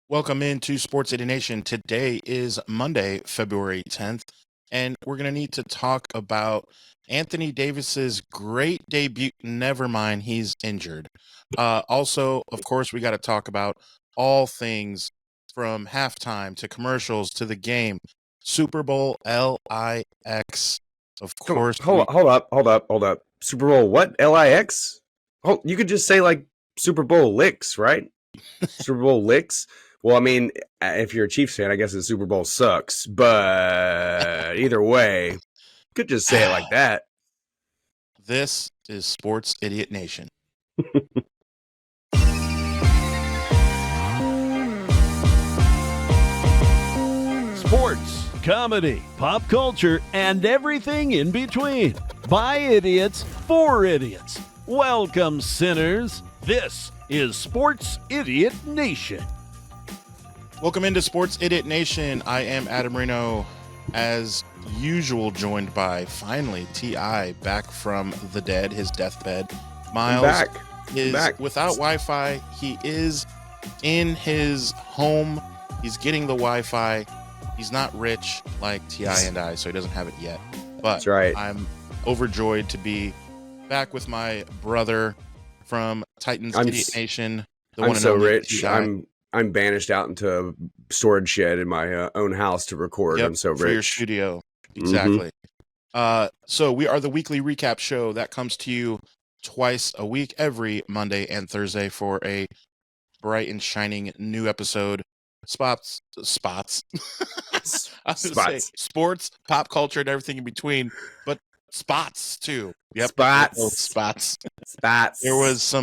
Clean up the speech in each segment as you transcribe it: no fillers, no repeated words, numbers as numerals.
Welcome into Sports City Nation. Today is Monday, February 10th, and we're going to need to talk about Anthony Davis's great debut. Never mind, he's injured. Also, of course, we got to talk about all things from halftime to commercials to the game. Super Bowl LIX. Of Come on, course, hold up. Super Bowl what? LIX? Oh, you could just say like Super Bowl LIX, right? Super Bowl LIX. Well, I mean, if you're a Chiefs fan, I guess the Super Bowl sucks. But either way, you could just say it like that. This is Sports Idiot Nation. Sports, comedy, pop culture, and everything in between. By idiots, for idiots. Welcome, sinners. This is Sports Idiot Nation. Welcome into Sports Idiot Nation. I am Adam Reno, as usual, joined by, finally, T.I. back from the dead, his deathbed. Miles is back. Without Wi-Fi. He is in his home. He's getting the Wi-Fi. He's not rich like T.I. and I, so he doesn't have it yet. But That's right. I'm overjoyed to be back with my brother from Titans Idiot Nation. I'm so rich. I'm banished out into a storage shed in my own house to record. Yep, I'm so rich. For your studio. Exactly. So we are the weekly recap show that comes to you twice a week, every Monday and Thursday, for a bright and shining new episode. Spots. I was gonna say sports, pop culture, and everything in between, but spots too. Yep. Spots. There was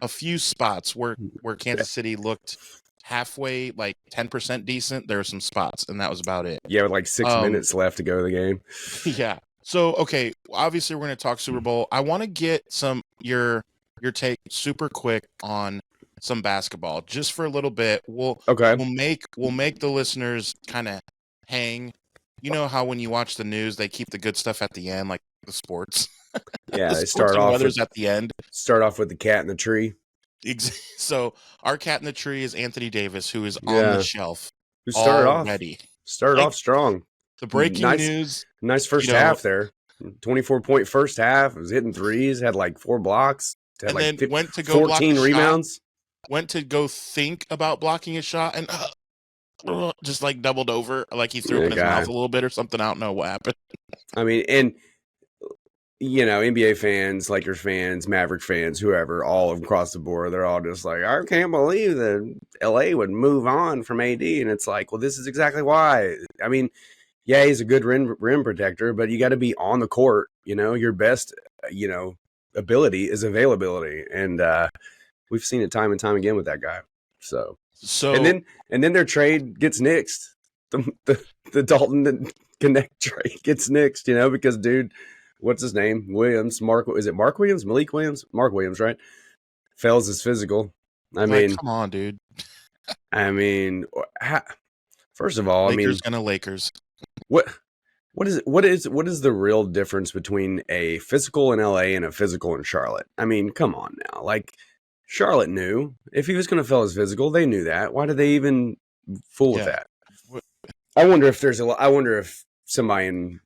a few spots where Kansas City looked halfway, like 10% decent. There were some spots, and that was about it. Yeah, with like 6 minutes left to go to the game. Yeah. So, okay, obviously we're going to talk Super Bowl. I want to get your take super quick on some basketball, just for a little bit. We'll make the listeners kind of hang. You know how when you watch the news, they keep the good stuff at the end, like the sports. Yeah, the they sports start off at the end. Start off with the cat in the tree. So our cat in the tree is Anthony Davis, who is on the shelf. Who started off strong. The breaking news. Nice first half there. 24-point first half. Was hitting threes. Had like 4 blocks. Had and like then went to go 14 block rebounds. Went to go think about blocking a shot and just like doubled over, like he threw up in his mouth a little bit or something. I don't know what happened. I mean, and NBA fans, Lakers fans, Maverick fans, whoever, all across the board, they're all just like, I can't believe that LA would move on from AD. And it's like, well, this is exactly why. I mean, yeah, he's a good rim protector, but you got to be on the court. Your best, ability is availability. And we've seen it time and time again with that guy. So and then their trade gets nixed. The Dalton Connect trade gets nixed, because dude, what's his name? Williams, Mark Williams? Malik Williams? Mark Williams, right? Fails his physical. I mean, come on, dude. I mean, first of all, Lakers and Lakers. What is the real difference between a physical in LA and a physical in Charlotte? I mean, come on now. Like, Charlotte knew if he was going to fail his physical, they knew that. Why did they even fool with that? I wonder if somebody in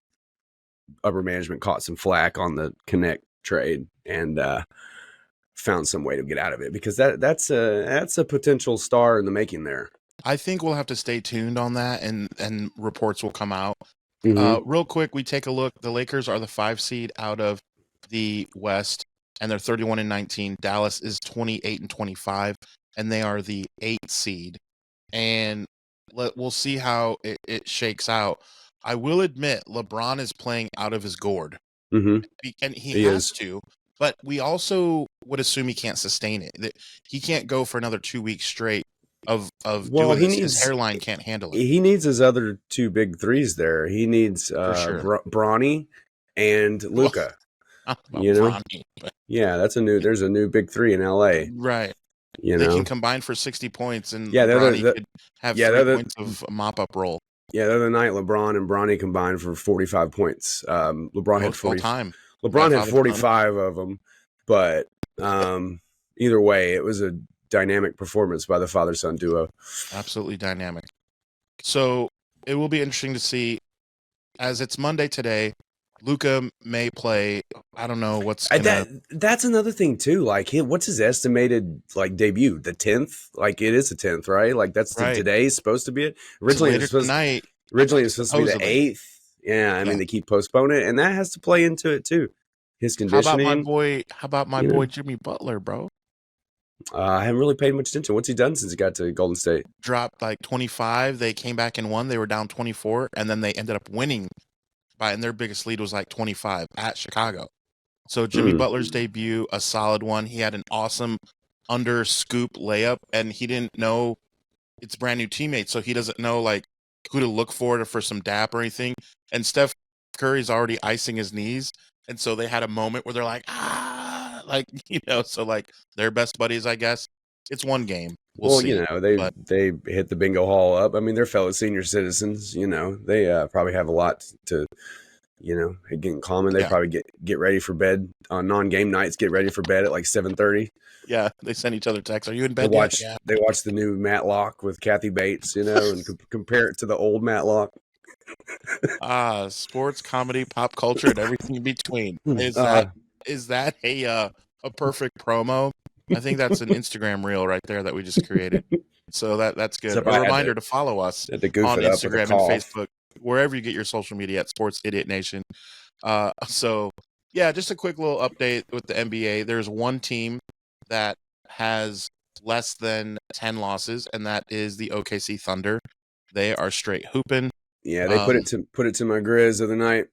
upper management caught some flack on the Connect trade and found some way to get out of it, because that's a potential star in the making there. I think we'll have to stay tuned on that, and reports will come out. Real quick, we take a look. The Lakers are the 5 seed out of the West, and they're 31-19. Dallas is 28-25, and they are the 8 seed. And we'll see how it shakes out. I will admit, LeBron is playing out of his gourd, and he has to. But we also would assume he can't sustain it. That he can't go for another 2 weeks straight of doing this. His hairline can't handle it. He needs his other 2 big threes there. He needs Bronny and Luka. Bronny, yeah, there's a new big 3 in LA. Right. They can combine for 60 points, and yeah, Bronny could have 3 points of a mop-up roll. Yeah, the other night LeBron and Bronny combined for 45 points. LeBron had 40 time. LeBron had 45 of them, but either way, it was a dynamic performance by the father-son duo. Absolutely dynamic. So it will be interesting to see, as it's Monday today, Luka may play. I don't know what's gonna. That's another thing too. Like, what's his estimated like debut? The 10th? Like, it is the 10th, right? Like, that's Right. Today's supposed to be it. Originally, it was supposed to be the 8th. Yeah, I mean they keep postponing it, and that has to play into it too. His conditioning. How about my boy Jimmy Butler, bro? I haven't really paid much attention. What's he done since he got to Golden State? Dropped like 25. They came back and won. They were down 24, and then they ended up winning and their biggest lead was like 25 at Chicago. So Jimmy Butler's debut, a solid one. He had an awesome under scoop layup, and he didn't know it's brand new teammates, so he doesn't know like who to look for some dap or anything. And Steph Curry's already icing his knees, and so they had a moment where they're like, so like they're best buddies, I guess. It's one game. We'll see. They hit the bingo hall up. I mean, they're fellow senior citizens. They probably have a lot to, get in common. They probably get ready for bed on non-game nights. Get ready for bed at like 7:30. Yeah, they send each other texts. Are you in bed? They watch the new Matlock with Kathy Bates, and compare it to the old Matlock. Sports, comedy, pop culture, and everything in between. Is that a perfect promo? I think that's an Instagram reel right there that we just created. So that's good. A reminder to follow us on Instagram and Facebook, wherever you get your social media at Sports Idiot Nation. So yeah, just a quick little update with the NBA. There's one team that has less than 10 losses, and that is the OKC Thunder. They are straight hooping. Yeah, they put it to my Grizz the other night.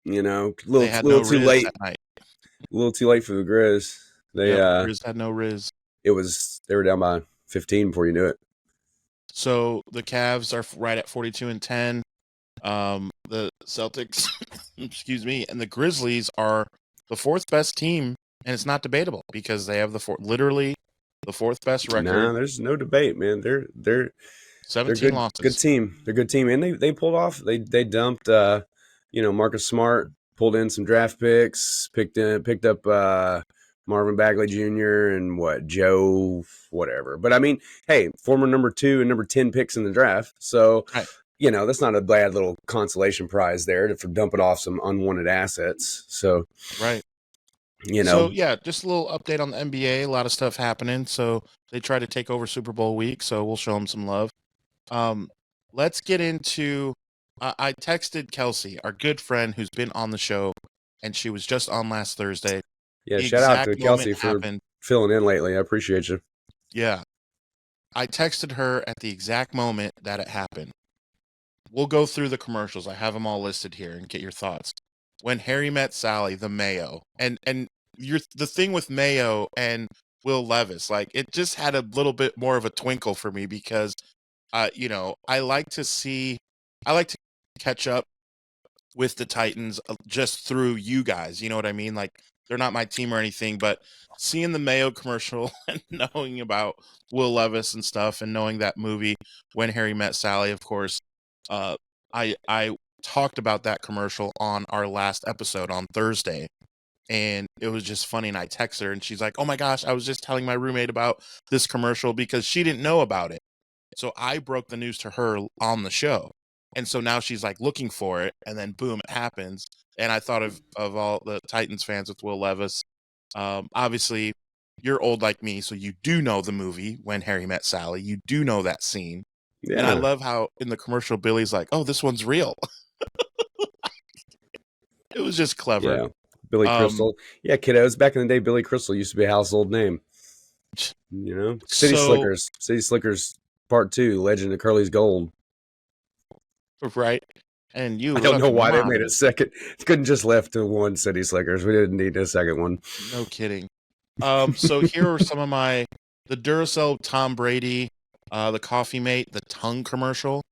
A little too late. That night. A little too late for the Grizz. Grizz had no Riz. They were down by 15 before you knew it. So the Cavs are right at 42-10. The Celtics, excuse me, and the Grizzlies are the fourth best team, and it's not debatable because they have the fourth best record. No, there's no debate, man. They're 17 losses. Good team. They're a good team, and they pulled off. They dumped Marcus Smart, pulled in some draft picks, picked up Marvin Bagley Jr. and Joe whatever. But I mean, hey, former number 2 and number 10 picks in the draft. So, that's not a bad little consolation prize there for dumping off some unwanted assets. So, right. So, yeah, just a little update on the NBA. A lot of stuff happening. So they try to take over Super Bowl week. So we'll show them some love. Let's get into, I texted Kelsey, our good friend who's been on the show, and she was just on last Thursday. Yeah, shout out to Kelsey for filling in lately. I appreciate you. Yeah. I texted her at the exact moment that it happened. We'll go through the commercials. I have them all listed here and get your thoughts. When Harry Met Sally, the Mayo. And the thing with Mayo and Will Levis, like it just had a little bit more of a twinkle for me because I like to catch up with the Titans just through you guys. You know what I mean? Like they're not my team or anything, but seeing the Mayo commercial and knowing about Will Levis and stuff and knowing that movie When Harry Met Sally, of course, I talked about that commercial on our last episode on Thursday, and it was just funny. And I text her and she's like, "Oh my gosh, I was just telling my roommate about this commercial because she didn't know about it." So I broke the news to her on the show. And so now she's like looking for it, and then boom, it happens. And I thought of all the Titans fans with Will Levis. Obviously, you're old like me, so you do know the movie When Harry Met Sally. You do know that scene. Yeah. And I love how in the commercial, Billy's like, "Oh, this one's real." It was just clever. Yeah. Billy Crystal. Yeah, kiddos. Back in the day, Billy Crystal used to be a household name. City Slickers Part 2, Legend of Curly's Gold. Right. And I don't know why they made it second. Couldn't just left to one City Slickers. We didn't need a second one. No kidding. So here are some of the Duracell Tom Brady, the Coffee Mate, the tongue commercial.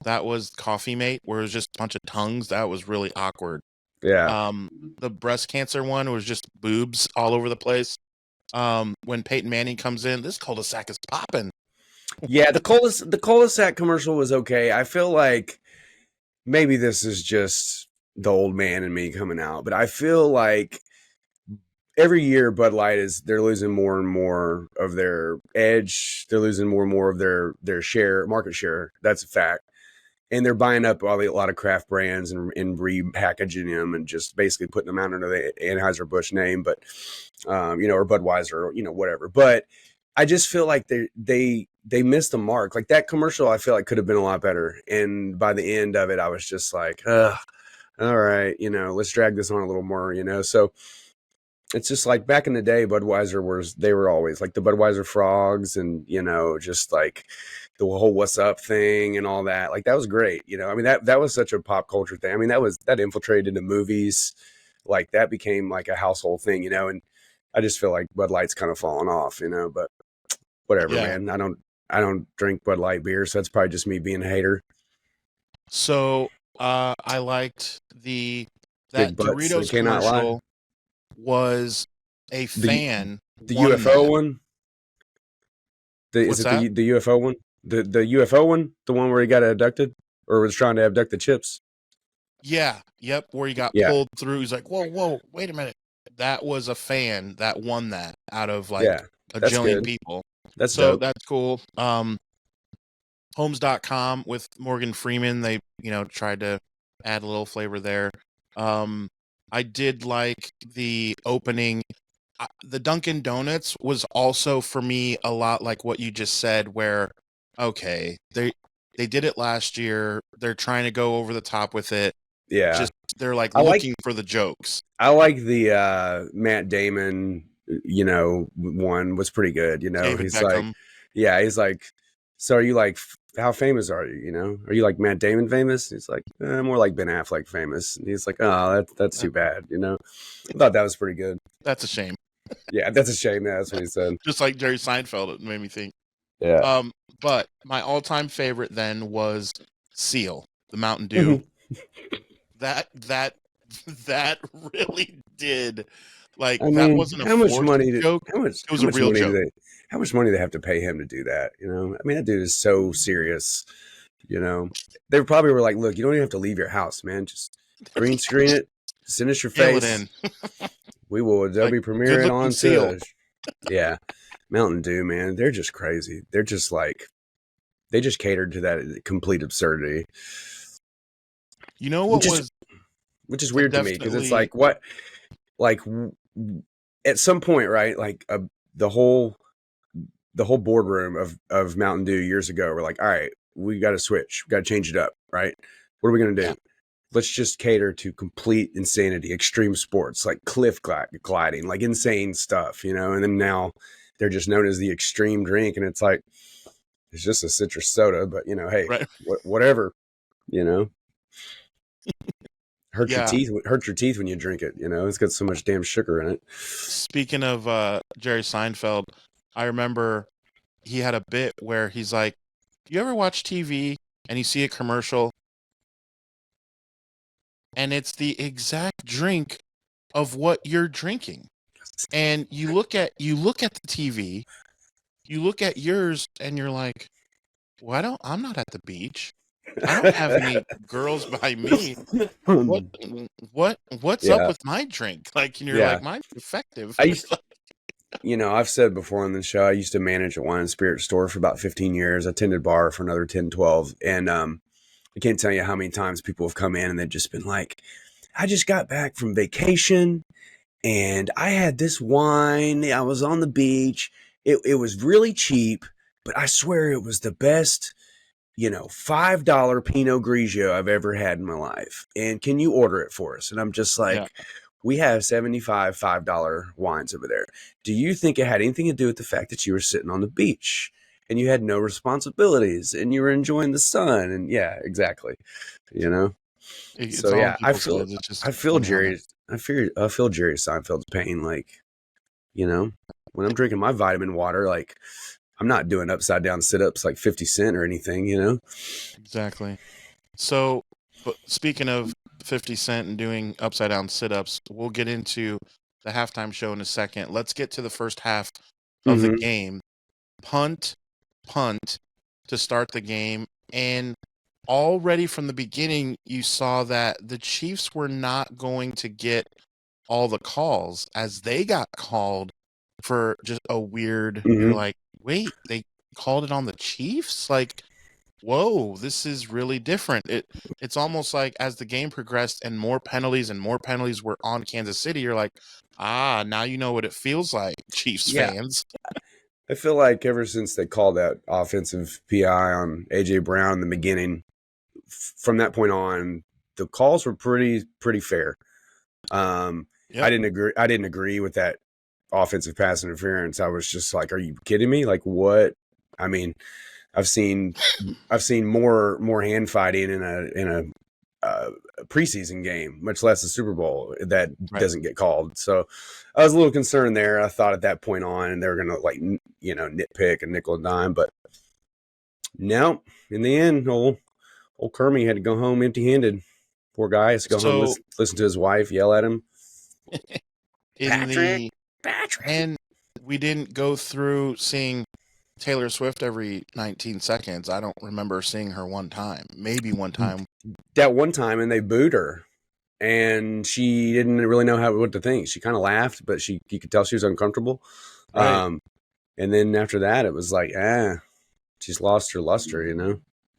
That was Coffee Mate, where it was just a bunch of tongues. That was really awkward. Yeah. The breast cancer one was just boobs all over the place. When Peyton Manning comes in, this cul-de-sac is popping. Yeah, the cul-de-sac commercial was okay. I feel like maybe this is just the old man in me coming out, but I feel like every year Bud Light they're losing more and more of their edge. They're losing more and more of their market share. That's a fact. And they're buying up a lot of craft brands and repackaging them and just basically putting them out under the Anheuser-Busch name, but or Budweiser, or whatever. But I just feel like they missed the mark. Like that commercial, I feel like could have been a lot better. And by the end of it, I was just like, ugh, all right, let's drag this on a little more, So it's just like back in the day, they were always like the Budweiser frogs and, just like the whole what's up thing and all that. Like that was great. I mean, that was such a pop culture thing. I mean, that infiltrated into movies. Like that became like a household thing, and I just feel like Bud Light's kind of fallen off, but whatever, Yeah. man. I don't drink Bud Light beer, so that's probably just me being a hater. So I liked that Big butts, Doritos I cannot commercial lie. was a fan. The won UFO that. one? What's Is it that? the UFO one? The UFO one? The one where he got abducted? Or was trying to abduct the chips? Yeah. Yep. Where he got Yeah. pulled through. He's like, whoa, wait a minute. That was a fan that won that out of like a that's jillion good. people. That's So dope. that's cool. Homes.com with Morgan Freeman, they, tried to add a little flavor there. I did like the opening. The Dunkin' Donuts was also for me a lot like what you just said, where, okay, they did it last year. They're trying to go over the top with it. Yeah. They're like looking for the jokes. I like the Matt Damon, one was pretty good. David He's Beckham. he's like, so are you like, how famous are you? Are you like Matt Damon famous? He's like, more like Ben Affleck famous. And he's like, oh, that's too bad. I thought that was pretty good. That's a shame. Yeah, that's a shame. Yeah, that's what he said. Just like Jerry Seinfeld, it made me think. Yeah. But my all-time favorite then was Seal, the Mountain Dew. That really did. Like, that wasn't a how much money joke. It was a real joke. How much money do they have to pay him to do that? I mean, that dude is so serious. They probably were like, look, you don't even have to leave your house, man. Just green screen it, send us your face. In. We will Adobe Premiere it on Seal. Yeah. Mountain Dew, man. They're just crazy. They're just like, they just catered to that complete absurdity. You know what which is weird to me, because it's like, what, like at some point, right? Like the whole boardroom of Mountain Dew years ago, we're like, all right, we got to switch. We got to change it up, right? What are we going to do? Yeah. Let's just cater to complete insanity, extreme sports, like cliff gliding, like insane stuff, and then now they're just known as the extreme drink. And it's like, it's just a citrus soda, but hey, right. Whatever, hurt your teeth when you drink it. It's got so much damn sugar in it. Speaking of Jerry Seinfeld, I remember he had a bit where he's like, you ever watch TV and you see a commercial and it's the exact drink of what you're drinking, and you look at the TV, you look at yours, and you're like, well, I'm not at the beach. I don't have any girls by me. What's up with my drink? Like, and you're like, mine's effective. I've said before on the show, I used to manage a wine and spirit store for about 15 years. I tended bar for another 10, 12. And I can't tell you how many times people have come in and they've just been like, I just got back from vacation and I had this wine. I was on the beach. It was really cheap, but I swear it was the best, $5 Pinot Grigio I've ever had in my life. And can you order it for us? And I'm just like, we have 75 $5 wines over there. Do you think it had anything to do with the fact that you were sitting on the beach and you had no responsibilities and you were enjoying the sun? And yeah, exactly. So yeah, I feel Jerry Seinfeld's pain. Like, when I'm drinking my vitamin water, like I'm not doing upside down sit-ups like 50 Cent or anything, Exactly. So, but speaking of 50 Cent and doing upside down sit-ups, we'll get into the halftime show in a second. Let's get to the first half of the game. Punt to start the game. And already from the beginning, you saw that the Chiefs were not going to get all the calls as they got called for just a weird, you're Mhm. like, wait, they called it on the Chiefs? Like, whoa, this is really different. It's almost like as the game progressed and more penalties were on Kansas City, you're like, now you know what it feels like, Chiefs Yeah. fans. I feel like ever since they called that offensive PI on A.J. Brown in the beginning, from that point on, the calls were pretty fair. I Yep. didn't agree with that offensive pass interference. I was just like, are you kidding me? Like, what? I mean, I've seen more hand fighting in a preseason game, much less a Super Bowl, that Right. doesn't get called. So I was a little concerned there. I thought at that point on, they were going to nitpick and nickel and dime, but no, in the end, old Kermie had to go home empty-handed. Poor guy has to go home, listen to his wife yell at him. Patrick. And we didn't go through seeing Taylor Swift every 19 seconds. I don't remember seeing her one time, maybe one time. That one time, and they booed her, and she didn't really know what to think. She kind of laughed, but you could tell she was uncomfortable. Right. And then after that, it was like, she's lost her luster,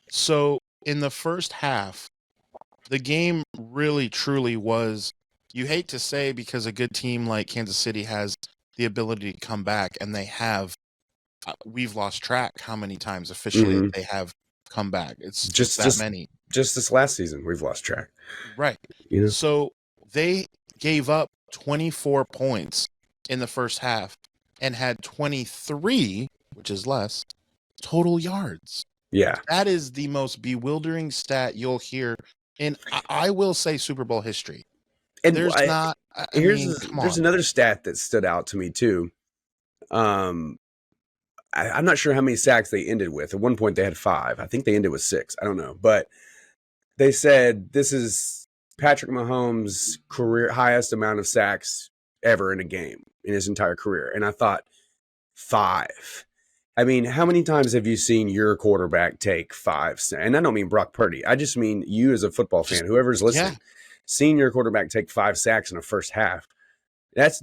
So in the first half, the game really truly was, you hate to say, because a good team like Kansas City has the ability to come back, and they have. We've lost track how many times officially they have come back. It's just that many. Just this last season, we've lost track. Right. So they gave up 24 points in the first half and had 23, which is less, total yards. Yeah. That is the most bewildering stat you'll hear in, I will say, Super Bowl history. And there's there's another stat that stood out to me too. I'm not sure how many sacks they ended with. At one point they had 5. I think they ended with 6. I don't know. But they said this is Patrick Mahomes' career highest amount of sacks ever in a game in his entire career. And I thought, 5. I mean, how many times have you seen your quarterback take 5? And I don't mean Brock Purdy. I just mean you as a football fan, whoever's listening, seen your quarterback take 5 sacks in a first half. That's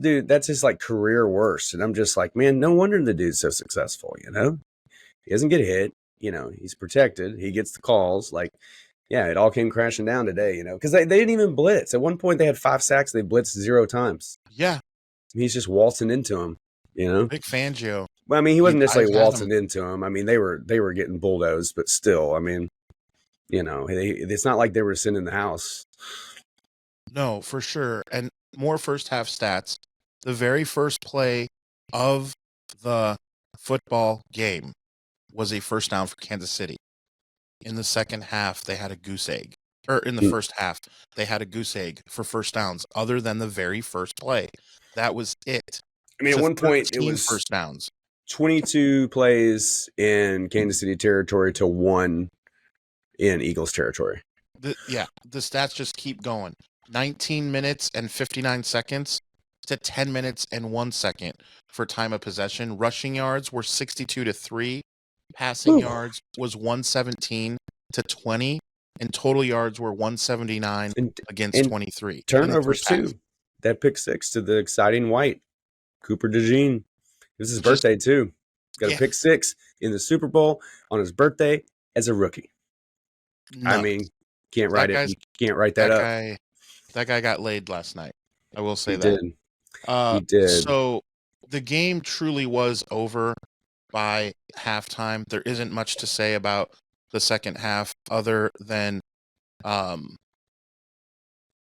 his like career worst. And I'm just like, man, no wonder the dude's so successful, He doesn't get hit, he's protected. He gets the calls. Like, yeah, it all came crashing down today, because they didn't even blitz. At one point they had 5 sacks. They blitzed 0 times. Yeah. He's just waltzing into him, Big Fangio. Well, I mean, he wasn't necessarily waltzing into him. I mean, they were getting bulldozed, but still, I mean, it's not like they were sitting in the house. No, for sure. And more first half stats. The very first play of the football game was a first down for Kansas City. In the second half, they had a goose egg. Or in the first half, they had a goose egg for first downs, other than the very first play. That was it. I mean, at one point, it was first downs. 22 plays in Kansas City territory to 1 in Eagles territory. The stats just keep going. 19 minutes and 59 seconds to 10 minutes and 1 second for time of possession. Rushing yards were 62-3. Passing yards was 117 to 20. And total yards were 179 against 23. Turnovers, too. That pick 6 to the exciting white, Cooper DeJean. It was his birthday, too. He's got a pick 6 in the Super Bowl on his birthday as a rookie. No. I mean, can't write it. You can't write that up. That guy got laid last night. I will say He did. So the game truly was over by halftime. There isn't much to say about the second half other than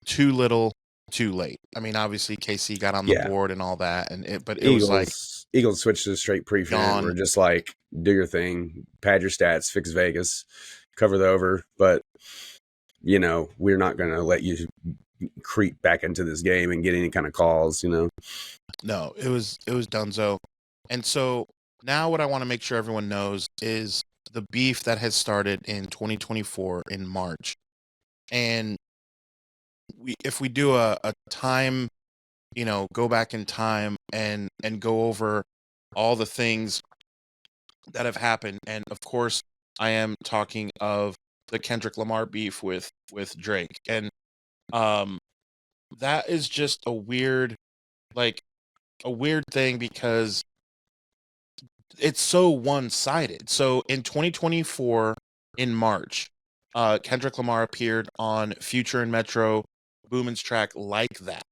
too little, too late. I mean, obviously KC got on the board and all that, but it was like Eagles switched to straight prevent. We're just like, do your thing, pad your stats, fix Vegas, cover the over, but we're not going to let you creep back into this game and get any kind of calls. No, it was donezo. And so now what I want to make sure everyone knows is the beef that has started in 2024 in March. And if we do a time, go back in time and go over all the things that have happened. And of course, I am talking of the Kendrick Lamar beef with Drake. And that is just a weird thing because it's so one-sided. So in 2024, in March, Kendrick Lamar appeared on Future and Metro Boomin's track Like That,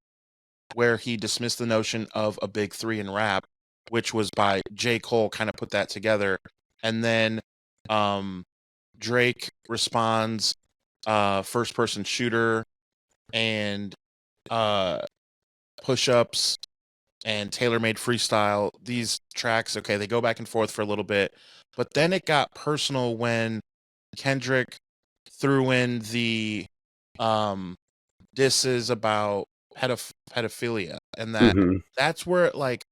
where he dismissed the notion of a big three in rap, which was by J. Cole, kind of put that together. And then Drake responds, first person shooter and push-ups and tailor-made freestyle. These tracks, okay, they go back and forth for a little bit, but then it got personal when Kendrick threw in the disses about pedophilia, and that's where it like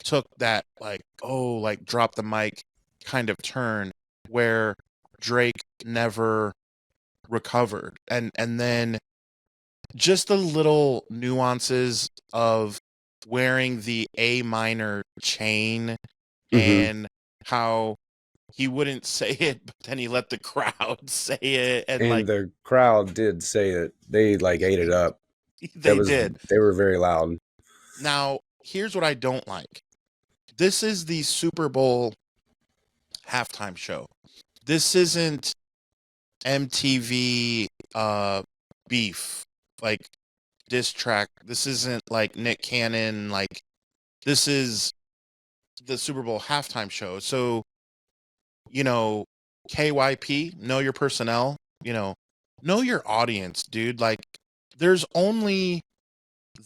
took that like, oh, like drop the mic kind of turn where Drake never recovered. And then just the little nuances of wearing the A minor chain and how he wouldn't say it, but then he let the crowd say it. And like, the crowd did say it. They like ate it up. They did. They were very loud. Now, here's what I don't like. This is the Super Bowl halftime show. This isn't MTV beef, like diss track. This isn't like Nick Cannon. Like, this is the Super Bowl halftime show. So, you know, KYP, know your personnel, you know your audience, dude. Like, there's only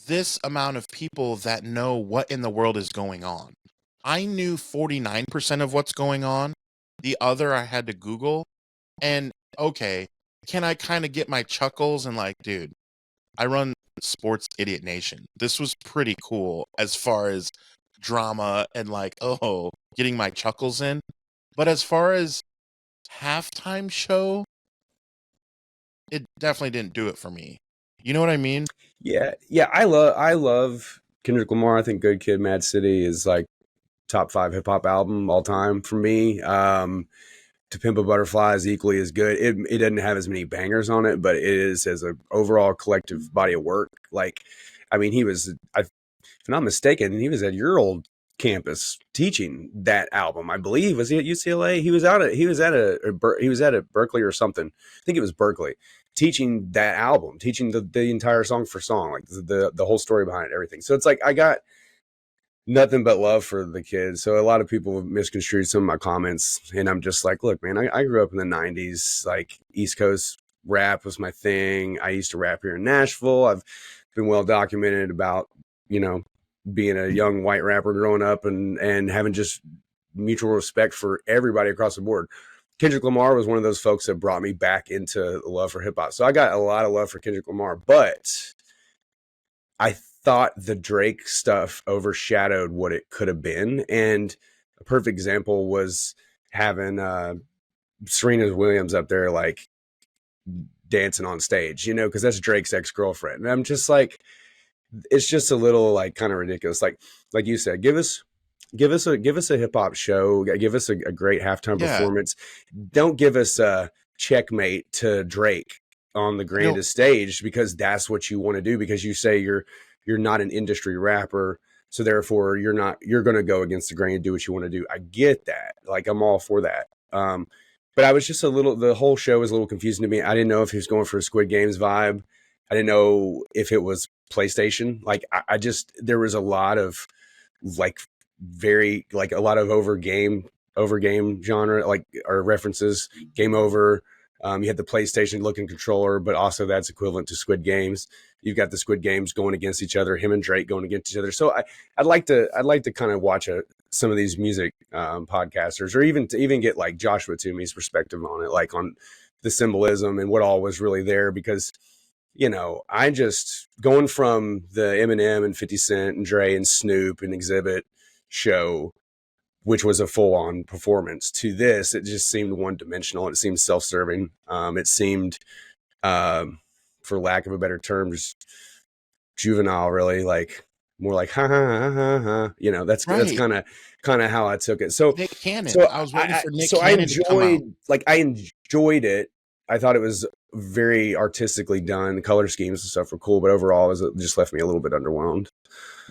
this amount of people that know what in the world is going on. I knew 49% of what's going on. The other I had to Google. And okay, can I kind of get my chuckles and like, dude, I run Sports Idiot Nation. This was pretty cool as far as drama and like, oh, getting my chuckles in. But as far as halftime show, it definitely didn't do it for me. You know what I mean? Yeah. I love Kendrick Lamar. I think Good Kid, Mad City is like top 5 hip hop album all time for me. To Pimp a Butterfly is equally as good. It doesn't have as many bangers on it, but it is as an overall collective body of work. Like, I mean, if I'm not mistaken, he was at your old campus teaching that album. I believe, was he at UCLA? He was at Berkeley or something. I think it was Berkeley, teaching that album, teaching the entire song for song, like the whole story behind it, everything. So it's like I got nothing but love for the kid. So a lot of people misconstrued some of my comments, and I'm just like, look, man, I grew up in the 90s. Like, East Coast rap was my thing. I used to rap here in Nashville. I've been well documented about, you know, being a young white rapper growing up and having just mutual respect for everybody across the board. Kendrick Lamar was one of those folks that brought me back into the love for hip hop. So I got a lot of love for Kendrick Lamar, but I thought the Drake stuff overshadowed what it could have been. And a perfect example was having Serena Williams up there, like, dancing on stage, you know, because that's Drake's ex-girlfriend. And I'm just like, it's just a little like kind of ridiculous. Like you said, give us a hip hop show, give us a great halftime performance. Don't give us a checkmate to Drake on the grandest stage because that's what you want to do, because you say you're not an industry rapper, so therefore you're going to go against the grain and do what you want to do. I get that. Like, I'm all for that. But I was just the whole show was a little confusing to me. I didn't know if he was going for a Squid Games vibe. I didn't know if it was PlayStation. Like, I just, there was a lot of like a lot of over game genre, like, or references, game over. You had the PlayStation looking controller, but also that's equivalent to Squid Games. You've got the Squid Games going against each other, him and Drake going against each other. So I'd like to kind of watch some of these music podcasters, or even get like Joshua Toomey's perspective on it, like on the symbolism and what all was really there. Because, you know, I just, going from the Eminem and 50 Cent and Dre and Snoop and Exhibit show, which was a full-on performance, to this, it just seemed one-dimensional. It seemed self-serving. It seemed, for lack of a better term, just juvenile, really, like more like ha ha ha ha ha. You know, that's kind of how I took it. So Nick Cannon. So I was waiting for Nick Cannon to come out. I enjoyed it. I thought it was very artistically done. The color schemes and stuff were cool, but overall, it just left me a little bit underwhelmed.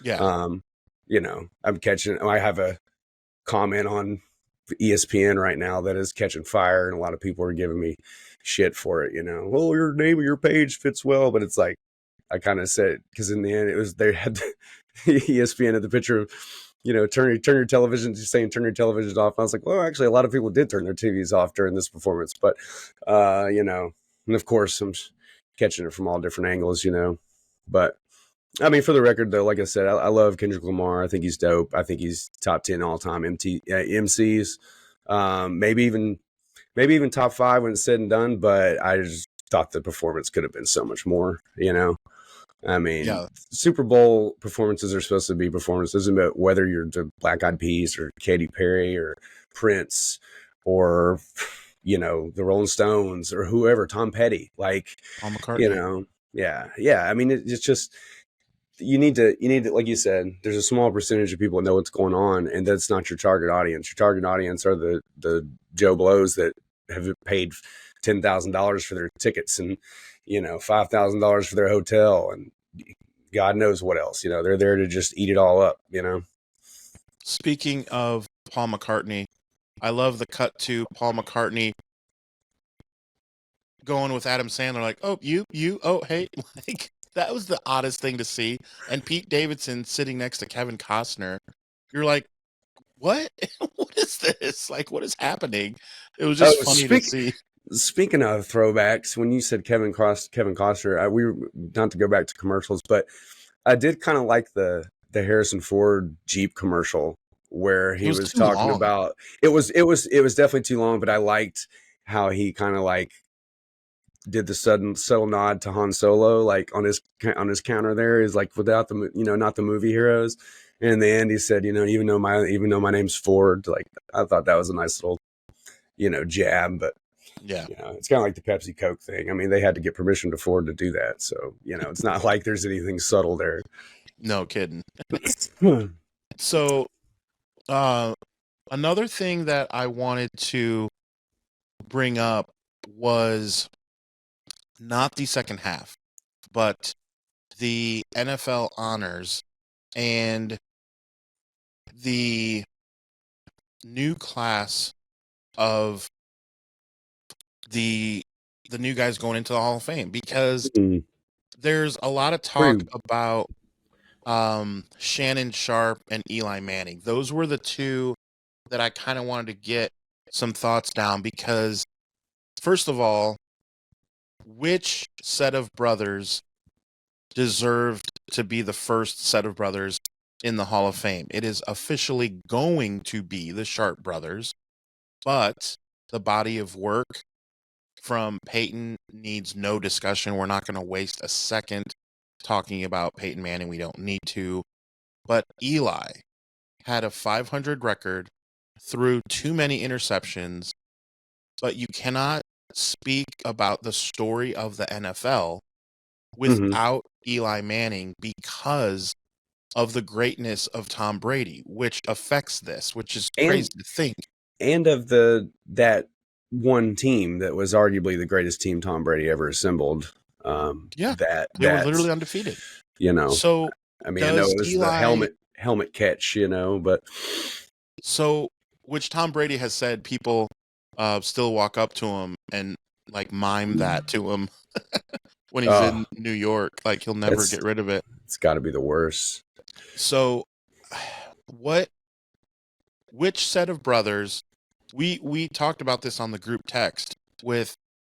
Yeah. I have a comment on ESPN right now that is catching fire, and a lot of people are giving me shit for it. Well, your name of your page fits well, but it's like I kind of said, because in the end, it was they had ESPN at the picture of turn your television, saying turn your televisions off. And I was like, well, actually, a lot of people did turn their TVs off during this performance, but and of course, I'm catching it from all different angles, But I mean, for the record, though, like I said, I love Kendrick Lamar. I think he's dope. I think he's top 10 all time MCs. Maybe even top 5 when it's said and done. But I just thought the performance could have been so much more. I mean, Super Bowl performances are supposed to be performances, but whether you're the Black Eyed Peas or Katy Perry or Prince or the Rolling Stones or whoever, Tom Petty, like Paul McCartney. Yeah. I mean, it's just you need to, like you said, there's a small percentage of people that know what's going on, and that's not your target audience. Your target audience are the Joe Blows that have paid $10,000 for their tickets and $5,000 for their hotel and God knows what else. They're there to just eat it all up. Speaking of Paul McCartney, I love the cut to Paul McCartney going with Adam Sandler, like, oh, oh, hey, like that was the oddest thing to see. And Pete Davidson sitting next to Kevin Costner. You're like, what? What is this? Like, what is happening? It was just funny to see. Speaking of throwbacks, when you said Kevin Costner, we were not to go back to commercials, but I did kind of like the Harrison Ford Jeep commercial where he was talking about it was definitely too long, but I liked how he kind of like did the subtle nod to Han Solo, like on his counter there is like without the not the movie heroes. And in the end, he said, even though my name's Ford, like I thought that was a nice little jab, but. Yeah. It's kind of like the Pepsi Coke thing. I mean, they had to get permission to Ford to do that. So, it's not like there's anything subtle there. No kidding. So, another thing that I wanted to bring up was not the second half, but the NFL honors and the new class of the new guys going into the Hall of Fame, because there's a lot of talk about Shannon Sharpe and Eli Manning. Those were the two that I kind of wanted to get some thoughts down, because first of all, which set of brothers deserved to be the first set of brothers in the Hall of Fame? It is officially going to be the Sharpe brothers, but the body of work from Peyton needs no discussion. We're not going to waste a second talking about Peyton Manning. We don't need to. But Eli had a 500 record, threw too many interceptions, but you cannot speak about the story of the NFL without Eli Manning, because of the greatness of Tom Brady, which affects this, which is crazy to think. And of that one team that was arguably the greatest team Tom Brady ever assembled. They were literally undefeated. So I mean, I know it was the helmet catch, but so, which Tom Brady has said people still walk up to him and like mime that to him when he's in New York. Like he'll never get rid of it. It's got to be the worst. So, which set of brothers? We talked about this on the group text with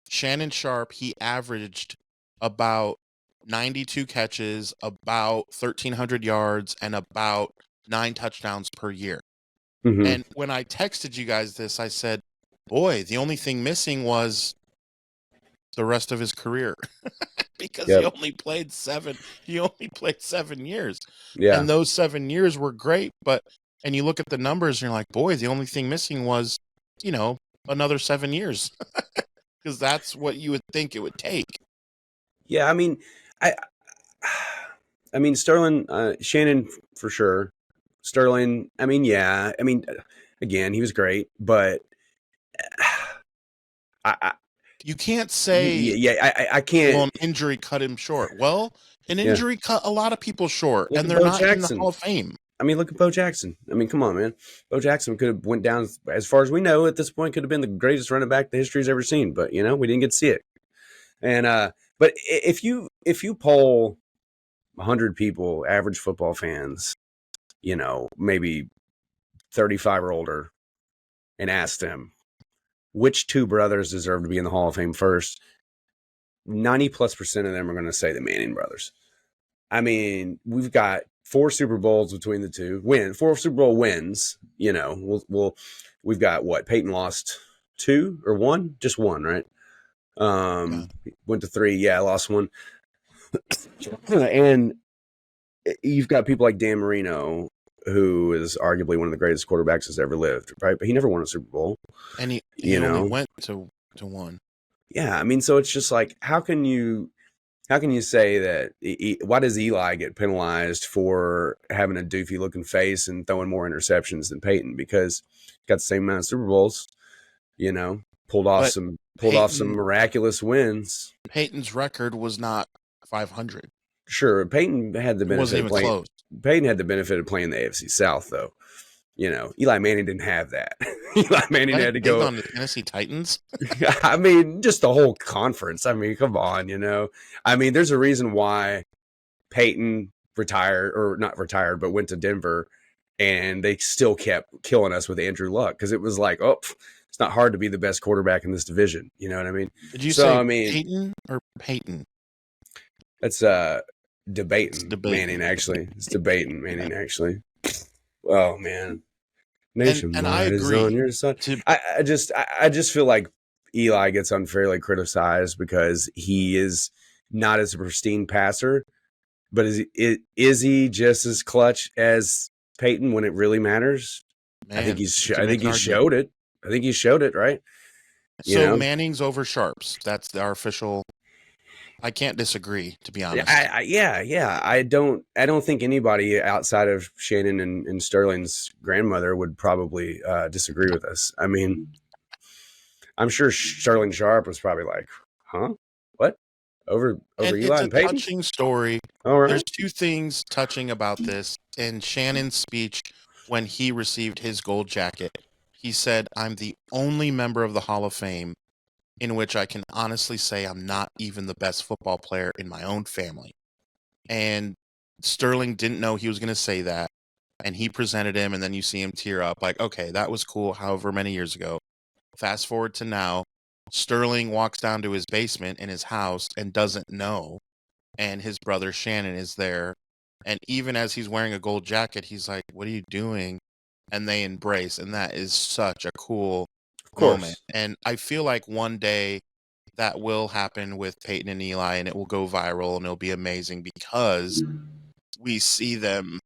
Shannon Sharpe. He averaged about 92 catches, about 1,300 yards, and about 9 touchdowns per year. And when I texted you guys this, I said, boy, the only thing missing was the rest of his career because he only played 7 years. Yeah. And those 7 years were great, and you look at the numbers and you're like, boy, the only thing missing was, another 7 years, because that's what you would think it would take. Yeah. I mean, Sterling, Shannon for sure. Sterling, I mean, yeah. I mean, again, he was great, but You can't say, I can't. well, an injury cut him short. Well, an injury cut a lot of people short, Look and at they're Bo not in the Jackson. Hall of Fame. I mean, look at Bo Jackson. I mean, come on, man. Bo Jackson could have went down, as far as we know at this point, could have been the greatest running back the history's ever seen. But, you know, we didn't get to see it. And but if you poll 100 people, average football fans, you know, maybe 35 or older, and ask them which two brothers deserve to be in the Hall of Fame first, 90+% of them are going to say the Manning brothers. I mean, we've got 4 Super Bowls between the two. 4 Super Bowl wins. You know, we've got what? Peyton lost 2 or 1, just 1, right? Went to 3. Yeah, lost 1. And you've got people like Dan Marino, who is arguably one of the greatest quarterbacks that's ever lived, right? But he never won a Super Bowl, and he only went to 1. Yeah, I mean, so it's just like, how can you say that? Why does Eli get penalized for having a doofy looking face and throwing more interceptions than Peyton? Because he got the same amount of Super Bowls, you know, pulled off some miraculous wins. Peyton's record was not 500. Sure, Peyton had the benefit of playing. Close. Peyton had the benefit of playing the AFC South, though. You know, Eli Manning didn't have that. Eli Manning had to go on the Tennessee Titans. I mean, just the whole conference. I mean, come on, you know. I mean, there's a reason why Peyton retired, or not retired, but went to Denver, and they still kept killing us with Andrew Luck, because it was like, oh, it's not hard to be the best quarterback in this division. You know what I mean? Did you say Peyton or Peyton? That's debating Manning, actually. It's debating Manning, actually. Oh, man. Nationwide, and I agree. On your side. I just feel like Eli gets unfairly criticized because he is not as a pristine passer, but is he just as clutch as Peyton when it really matters? Man, I think he showed it. I think he showed it, right? So Manning's over Sharpe's. That's our official. I can't disagree, to be honest. Yeah. I don't think anybody outside of Shannon and Sterling's grandmother would probably disagree with us. I mean, I'm sure Sterling Sharpe was probably like, huh? What? Over Eli and Peyton? It's a touching story. All right. There's 2 things touching about this. In Shannon's speech, when he received his gold jacket, he said, "I'm the only member of the Hall of Fame in which I can honestly say I'm not even the best football player in my own family." And Sterling didn't know he was going to say that, and he presented him, and then you see him tear up, like, okay, that was cool however many years ago. Fast forward to now, Sterling walks down to his basement in his house and doesn't know, and his brother Shannon is there, and even as he's wearing a gold jacket, he's like, "What are you doing?" And they embrace, and that is such a cool moment. And I feel like one day that will happen with Peyton and Eli, and it will go viral, and it'll be amazing because we see them,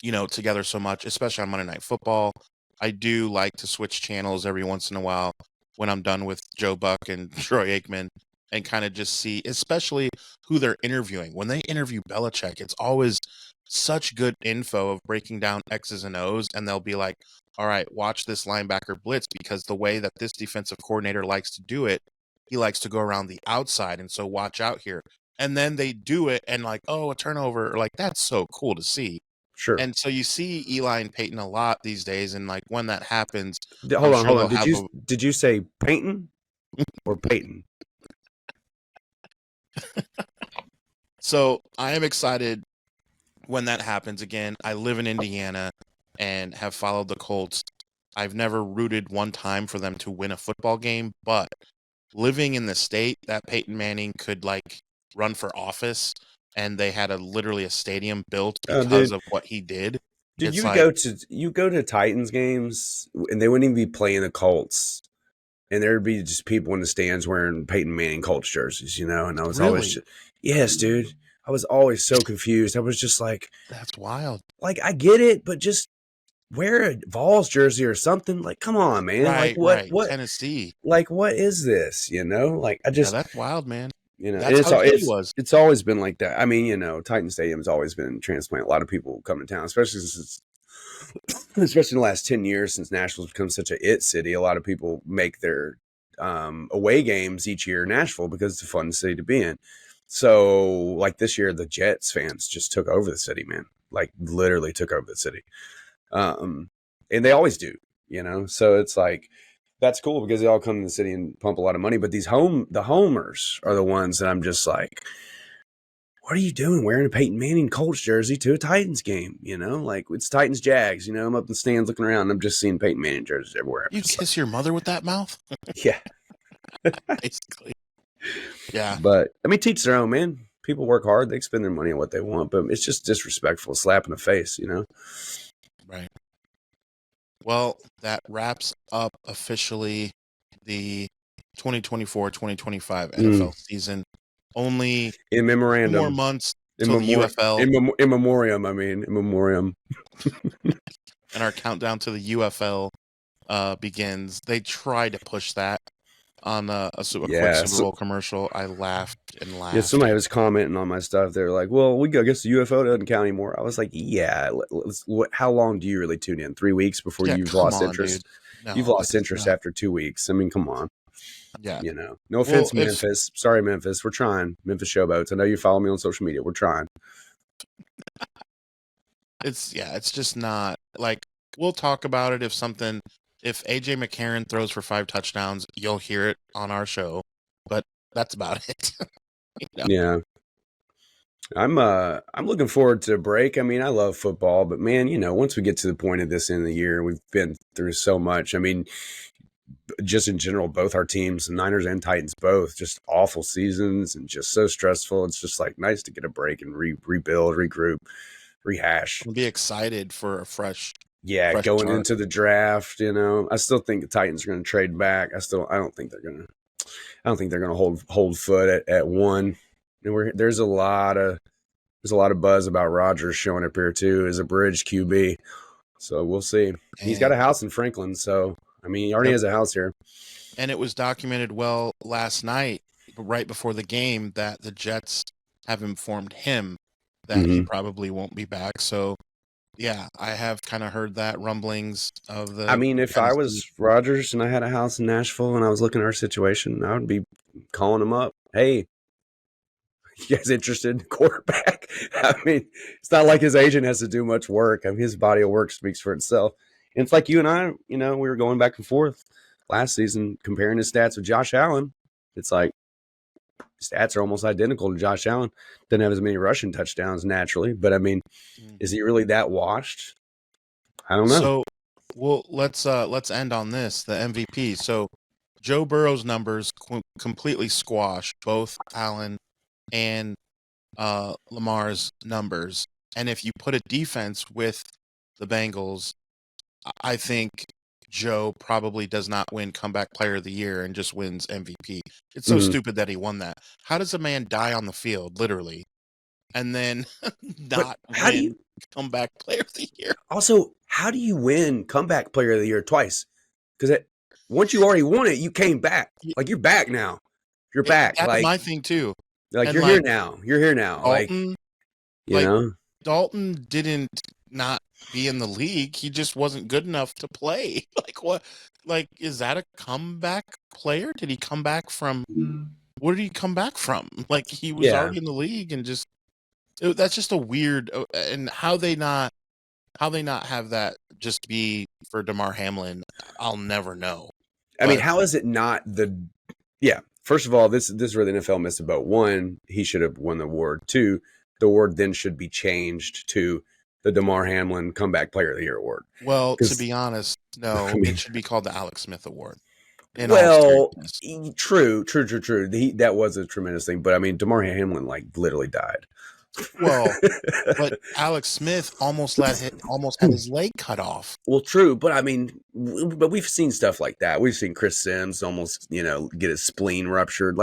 you know, together so much, especially on Monday Night Football. I do like to switch channels every once in a while when I'm done with Joe Buck and Troy Aikman, and kind of just see, especially who they're interviewing. When they interview Belichick, it's always such good info of breaking down X's and O's, and they'll be like, all right, watch this linebacker blitz, because the way that this defensive coordinator likes to do it, he likes to go around the outside, and so watch out here. And then they do it, and like, oh, a turnover, or like, that's so cool to see. Sure. And so you see Eli and Peyton a lot these days, and like when that happens, hold on. Did you say Peyton or Peyton? So I am excited when that happens again. I live in Indiana and have followed the Colts. I've never rooted one time for them to win a football game, but living in the state that Peyton Manning could like run for office, and they had literally a stadium built because of what he did. Did you go to Titans games, and they wouldn't even be playing the Colts, and there'd be just people in the stands wearing Peyton Manning Colts jerseys, you know? And I was always, yes, dude. I was always so confused. I was just like, that's wild. Like, I get it, but just wear a Vols jersey or something. Like, come on, man. Right, like, what Tennessee? Like, what is this? You know? Like, that's wild, man. You know, that's how it was. It's always been like that. I mean, you know, Titan Stadium's always been transplant. A lot of people come to town, especially in the last 10 years since Nashville's become such a it city. A lot of people make their away games each year in Nashville because it's a fun city to be in. So like this year, the Jets fans just took over the city, man. Like literally took over the city. And they always do, so it's like, that's cool because they all come to the city and pump a lot of money. But the homers are the ones that I'm just like, what are you doing wearing a Peyton Manning Colts jersey to a Titans game? Like it's Titans Jags, I'm up in the stands looking around and I'm just seeing Peyton Manning jerseys everywhere. You kiss your mother with that mouth? Yeah. Basically. Yeah. But I mean, teach their own, man. People work hard. They spend their money on what they want, but it's just disrespectful, slap in the face, Right. Well, that wraps up officially the 2024-2025 NFL season. Only in memorandum, 2 more months till the UFL. In memoriam, in memoriam. And our countdown to the UFL begins. They tried to push that on a quick Super Bowl commercial. I laughed and laughed. Yeah, somebody was commenting on my stuff. They're like, well, I guess the UFO doesn't count anymore. I was like, yeah. How long do you really tune in? 3 weeks before you've lost interest? No, you've lost interest after 2 weeks. I mean, come on. Yeah. No offense, Memphis. Sorry, Memphis. We're trying. Memphis Showboats. I know you follow me on social media. We're trying. It's just not like, we'll talk about it if AJ McCarron throws for 5 touchdowns, you'll hear it on our show, but that's about it. Yeah. I'm looking forward to a break. I mean, I love football, but man, once we get to the point of this end of the year, we've been through so much. I mean, just in general, both our teams, Niners and Titans, both just awful seasons and just so stressful. It's just like nice to get a break and rebuild, regroup, rehash. We'll be excited for a fresh going start into the draft. I still think the Titans are going to trade back. I don't think they're going to hold foot at one. And there's a lot of buzz about Rodgers showing up here too as a bridge QB. So we'll see. He's got a house in Franklin, so I mean, he already has a house here. And it was documented well last night, right before the game, that the Jets have informed him that he probably won't be back. So, yeah, I have kind of heard that rumblings of the. I mean, if I was Rodgers and I had a house in Nashville and I was looking at our situation, I would be calling him up. Hey, you guys interested in quarterback? I mean, it's not like his agent has to do much work. I mean, his body of work speaks for itself. And it's like you and I, we were going back and forth last season comparing his stats with Josh Allen. It's like stats are almost identical to Josh Allen. Didn't have as many rushing touchdowns naturally, but I mean, is he really that washed? I don't know. So, well, let's end on this, the MVP. So, Joe Burrow's numbers completely squash both Allen and Lamar's numbers. And if you put a defense with the Bengals, I think Joe probably does not win comeback player of the year and just wins MVP. It's so stupid that he won that. How does a man die on the field, literally, and then not win comeback player of the year? Also, how do you win comeback player of the year twice? Because once you already won it, you came back. Like, you're back now. You're back. That's my thing, too. Like, you're here now. You're here now. Dalton, like, Dalton didn't not be in the league. He just wasn't good enough to play. Like, what? Like, is that a comeback player? Did he come back from? Where did he come back from? Like, he was already in the league, and that's just a weird. And how they not have that just be for Damar Hamlin, I'll never know. I mean, how is it not the? Yeah. First of all, this is where the NFL missed a boat. One, he should have won the award. Two, the award then should be changed to the Damar Hamlin Comeback Player of the Year award. Well, to be honest, no, it should be called the Alex Smith Award. True. That was a tremendous thing, but I mean, Damar Hamlin literally died. Well, but Alex Smith almost had his leg cut off. Well, true, but I mean, but we've seen stuff like that. We've seen Chris Sims almost, get his spleen ruptured.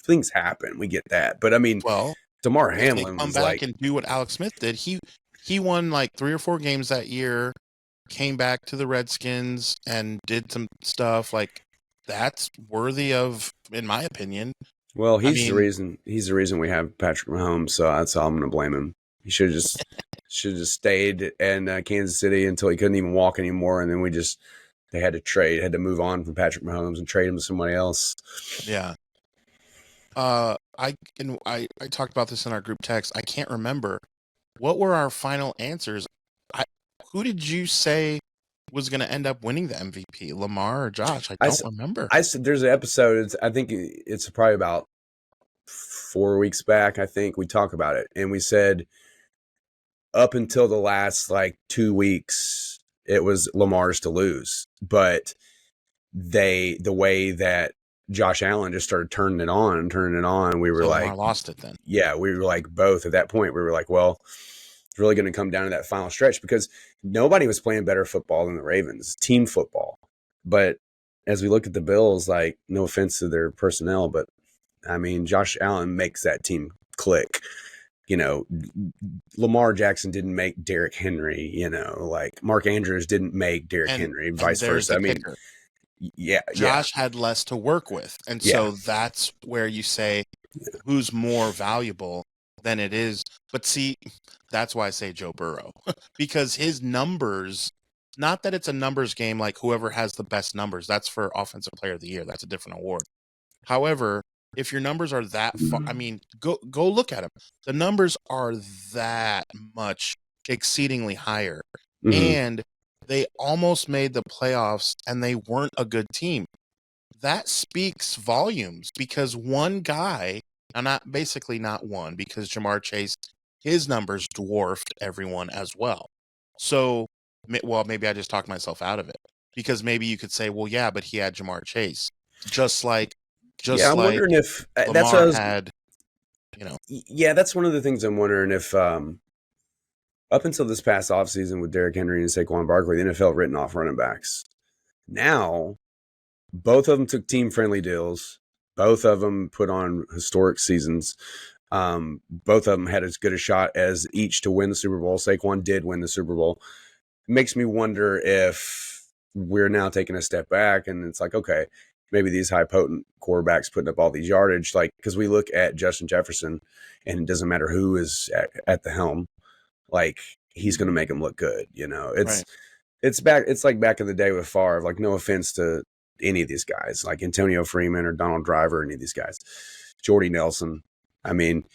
Things happen. We get that, but I mean, Damar Hamlin come back and do what Alex Smith did. He won 3 or 4 games that year, came back to the Redskins and did some stuff that's worthy of, in my opinion. Well, he's the reason we have Patrick Mahomes, so that's how I'm going to blame him. He should have just stayed in Kansas City until he couldn't even walk anymore, and then we just they had to move on from Patrick Mahomes and trade him to somebody else. Yeah. I talked about this in our group text. I can't remember. What were our final answers? Who did you say was going to end up winning the MVP, Lamar or Josh? I don't remember. I said there's an episode. I think it's probably about 4 weeks back. I think we talk about it, and we said up until the last like 2 weeks, it was Lamar's to lose. But the way that Josh Allen just started turning it on, we were So like, Lamar lost it then. Yeah, we were like both at that point. We were like, well, it's really going to come down to that final stretch because nobody was playing better football than the Ravens, team football. But as we look at the Bills, like, no offense to their personnel, but I mean, Josh Allen makes that team click. You know, Lamar Jackson didn't make Derrick Henry, you know, like Mark Andrews didn't make Derrick Henry, vice versa. I mean, Josh had less to work with. And so that's where you say who's more valuable than it is. But see, that's why I say Joe Burrow, because his numbers, not that it's a numbers game, like whoever has the best numbers, that's for Offensive Player of the Year. That's a different award. However, if your numbers are that far, I mean, go look at them. The numbers are that much exceedingly higher. And they almost made the playoffs and they weren't a good team. That speaks volumes because one guy, and not one, because Jamar Chase, his numbers dwarfed everyone as well. So, well, maybe I just talked myself out of it because maybe you could say, well, yeah, but he had Jamar Chase, I'm wondering if Lamar that's what I was, had, you know. Yeah, that's one of the things I'm wondering if up until this past offseason with Derrick Henry and Saquon Barkley, the NFL written off running backs. Now, both of them took team-friendly deals. Both of them put on historic seasons. Both of them had as good a shot as each to win the Super Bowl. Saquon did win the Super Bowl. It makes me wonder if we're now taking a step back and it's like, okay, maybe these high potent quarterbacks putting up all these yardage, like, because we look at Justin Jefferson and it doesn't matter who is at the helm, like he's going to make them look good. You know, it's like back in the day with Favre, like no offense to any of these guys, like Antonio Freeman or Donald Driver, any of these guys, Jordy Nelson. I mean,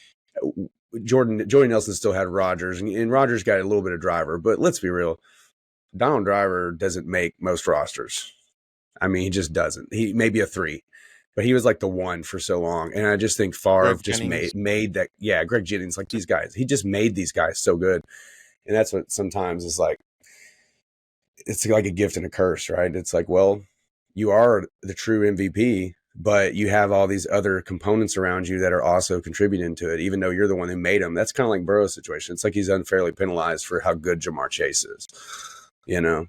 Jordy Nelson still had Rodgers and Rodgers got a little bit of Driver, but let's be real. Donald Driver doesn't make most rosters. I mean, he just doesn't. He may be a 3, but he was like the 1 for so long. And I just think Favre just made that. Yeah, Greg Jennings, like these guys. He just made these guys so good. And that's what sometimes is like, it's like a gift and a curse, right? It's like, well, you are the true MVP, but you have all these other components around you that are also contributing to it, even though you're the one who made them. That's kind of like Burrow's situation. It's like he's unfairly penalized for how good Jamar Chase is. You know?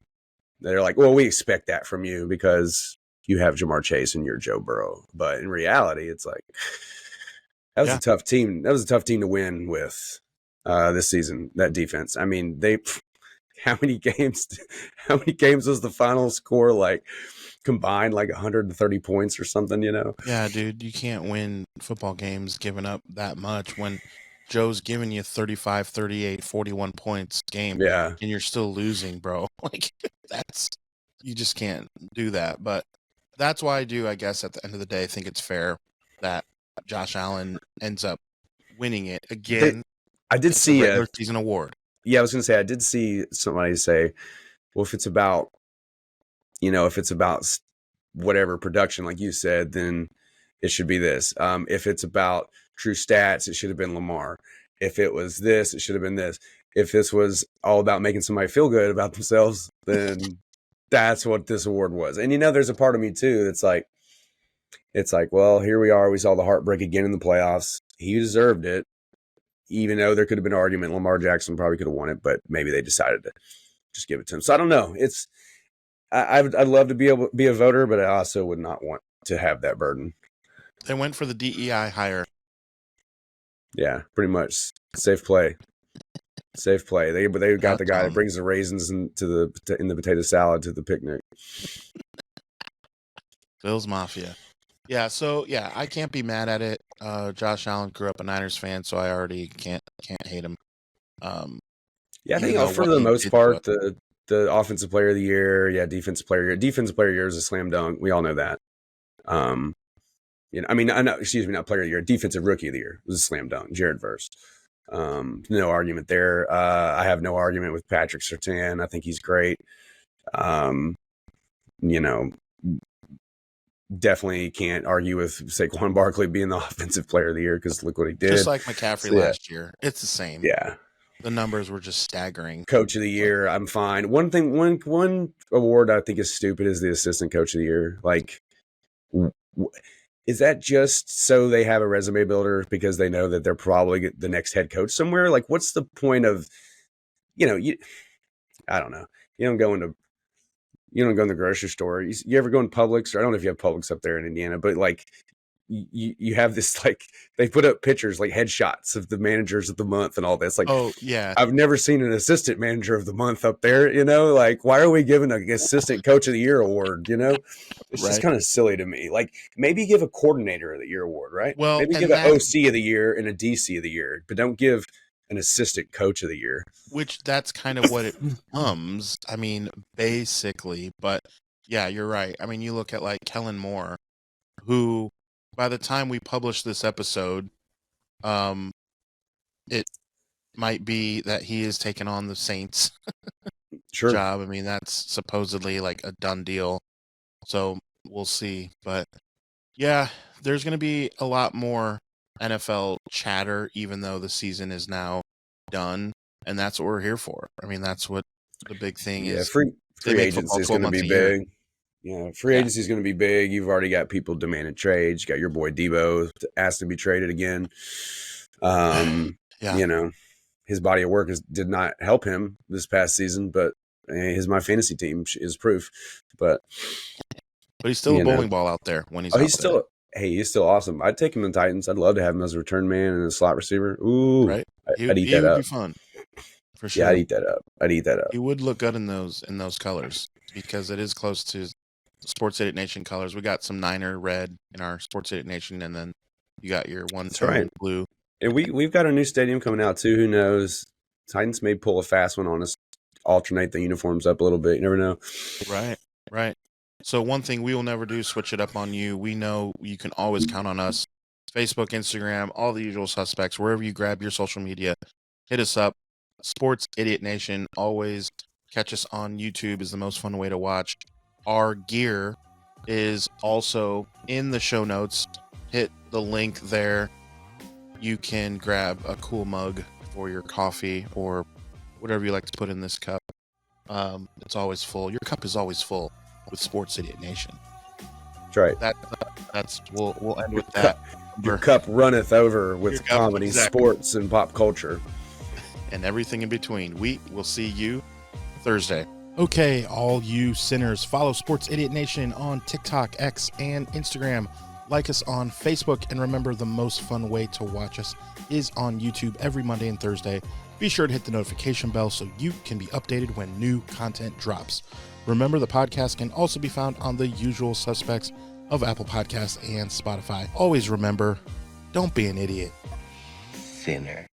They're like, well, we expect that from you because you have Jamar Chase and you're Joe Burrow. But in reality, it's like that was a tough team. That was a tough team to win with this season. That defense. I mean, how many games was the final score like combined like 130 points or something? You know? Yeah, dude, you can't win football games giving up that much when Joe's giving you 35, 38, 41 points game. Yeah. And you're still losing, bro. Like you just can't do that. But that's why I guess at the end of the day, think it's fair that Josh Allen ends up winning it again. I did see a regular season award. Yeah, I was going to say, I did see somebody say, well, if it's about whatever production, like you said, then it should be this. If it's about true stats, it should have been Lamar. If it was this, it should have been this. If this was all about making somebody feel good about themselves, then that's what this award was. And, you know, there's a part of me too that's like, it's like, well, here we are. We saw the heartbreak again in the playoffs. He deserved it, even though there could have been an argument. Lamar Jackson probably could have won it, but maybe they decided to just give it to him. So I don't know. I'd love to be able to be a voter, but I also would not want to have that burden. They went for the DEI hire. Yeah, pretty much. Safe play. They got the guy that brings the raisins in the potato salad to the picnic. Bills Mafia. Yeah, so yeah, I can't be mad at it. Josh Allen grew up a Niners fan, so I already can't hate him. Yeah, I think for the most part, the offensive player of the year. Yeah, defensive player of the year. Defensive player of the year is a slam dunk. We all know that. I mean, excuse me, not player of the year. Defensive rookie of the year was a slam dunk. Jared Verse. No argument there. I have no argument with Patrick Surtain. I think he's great. Definitely can't argue with Saquon Barkley being the offensive player of the year because look what he did. Just like McCaffrey last year. It's the same. Yeah. The numbers were just staggering. Coach of the year, I'm fine. One award I think is stupid is the assistant coach of the year. Like, is that just so they have a resume builder because they know that they're probably the next head coach somewhere? Like, what's the point of, I don't know. You don't go in the grocery store. You ever go in Publix? Or I don't know if you have Publix up there in Indiana, but like you have this, like they put up pictures, like headshots of the managers of the month and all this. Like, oh yeah, I've never seen an assistant manager of the month up there. Like why are we giving an assistant coach of the year award? It's just kind of silly to me. Like maybe give a coordinator of the year award, right? Well, maybe give an OC of the year and a DC of the year, but don't give an assistant coach of the year. Which that's kind of what it becomes. I mean, basically, but yeah, you're right. I mean, you look at like Kellen Moore, who by the time we publish this episode, it might be that he is taking on the Saints job. I mean, that's supposedly like a done deal. So we'll see. But yeah, there's going to be a lot more NFL chatter, even though the season is now done. And that's what we're here for. I mean, that's what the big thing is. Free agency is going to be big. Yeah, free agency is going to be big. You've already got people demanding trades. You got your boy Debo asked to be traded again. His body of work did not help him this past season, but my fantasy team is proof. But he's still a bowling ball out there when he's out there. He's still awesome. I'd take him in the Titans. I'd love to have him as a return man and a slot receiver. Ooh, right? I'd eat that up. He would be fun, for sure. Yeah, I'd eat that up. He would look good in those colors because it is close to Sports Idiot Nation colors. We got some Niner red in our Sports Idiot Nation, and then you got your one-tone blue. And we've got a new stadium coming out too. Who knows? Titans may pull a fast one on us. Alternate the uniforms up a little bit. You never know. Right. So one thing we will never do, switch it up on you. We know you can always count on us. Facebook, Instagram, all the usual suspects, wherever you grab your social media, hit us up. Sports Idiot Nation. Always catch us on YouTube is the most fun way to watch. Our gear is also in the show notes. Hit the link there. You can grab a cool mug for your coffee or whatever you like to put in this cup. It's always full. Your cup is always full with Sports Idiot Nation. That's right. That's we'll end with that. Your cup runneth over with comedy, sports, and pop culture. And everything in between. We will see you Thursday. Okay, all you sinners, follow Sports Idiot Nation on TikTok, X, and Instagram. Like us on Facebook, and remember the most fun way to watch us is on YouTube every Monday and Thursday. Be sure to hit the notification bell so you can be updated when new content drops. Remember, the podcast can also be found on the usual suspects of Apple Podcasts and Spotify. Always remember, don't be an idiot. Sinner.